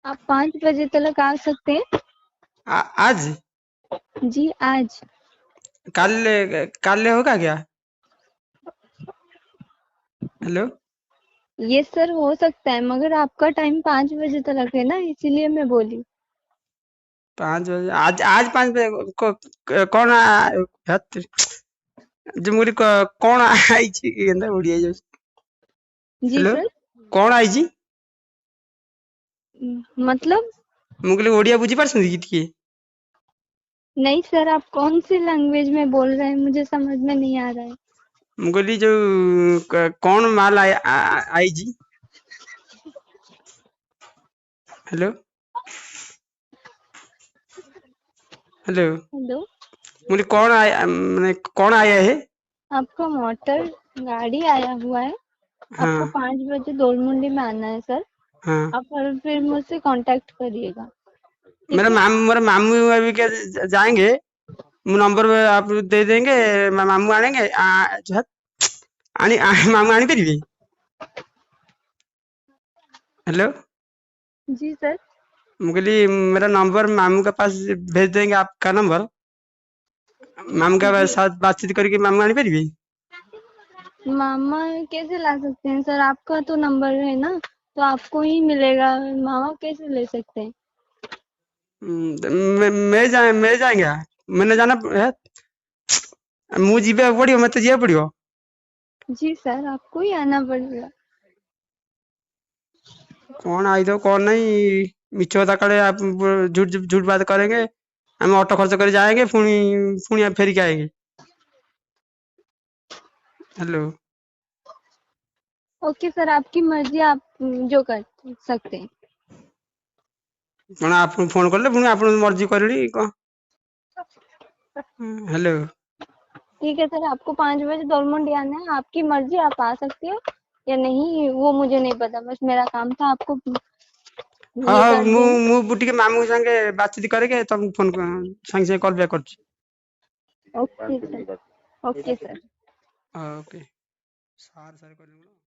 आप 5 बजे तक आ सकते हैं। आज? जी आज। कल? कल होगा क्या? हेलो। ये सर हो सकता है, मगर आपका टाइम 5 बजे तक है ना, इसीलिए मैं बोली। 5 बजे? आज आज 5 बजे कौन हत जो मुझे कौन आई ओडिया जो। जी हेलो। सर। कौन आई? मतलब? मुझे ओडिया बुझी पार्सन कि टिके? नहीं सर, आप कौन सी लैंग्वेज में बोल रहे हैं, मुझे समझ में नहीं आ रहा है। मुझे जो कौन माल आई जी? हेलो। हेलो। हेलो। मुझे कौन आया, मैंने कौन आया है? आपका मोटर गाड़ी आया हुआ है। आपको हाँ 5 बजे दोलमुंडी में आना है सर। हाँ। आप फिर मुझसे कांटेक्ट करिएगा। ठीक मेरा है। मामू, मेरे मामू अभी क्या जाएंगे। नंबर में आप दे देंगे। मामू आनेंगे जो है, मामू आनी पारिबे? हेलो। जी सर। मुझे मेरा नंबर मामू के पास भेज देंगे, आपका नंबर। मामू के जी। साथ बातचीत करके मामू आनी पारिबे? मामा कैसे ला सकते हैं सर, आपका तो नंबर है ना, तो आपको ही मिलेगा। मामा कैसे ले सकते हैं। मैं जाएंगे। मैंने जाना है। मु जीबे पड़ियो, मत जीबे पड़ियो। जी सर, आपको ही आना पड़ेगा। कौन आई दो कौन नहीं। मिछ कथा काले आप झूठ झूठ बात करेंगे। हम ऑटो खर्च कर जाएंगे, पुणी फेर के आएंगे। हेलो। ओके सर, आपकी मर्जी, आप जो कर सकते हैं। कौन आप फोन कले पुणी आप मर्जी करी कौन? हेलो। ठीक है सर, आपको 5 बजे दोलमुंडी आना है, आपकी मर्जी, आप आ सकते हो या नहीं वो मुझे नहीं पता, बस मेरा काम था आपको हाँ ये हाँ, कर देना। मु टिके मामू संगे बातचीत करके तुम फोन संगे संगे कॉल बैक कर। Okay sir. Okay sir. Okay. सार सार कर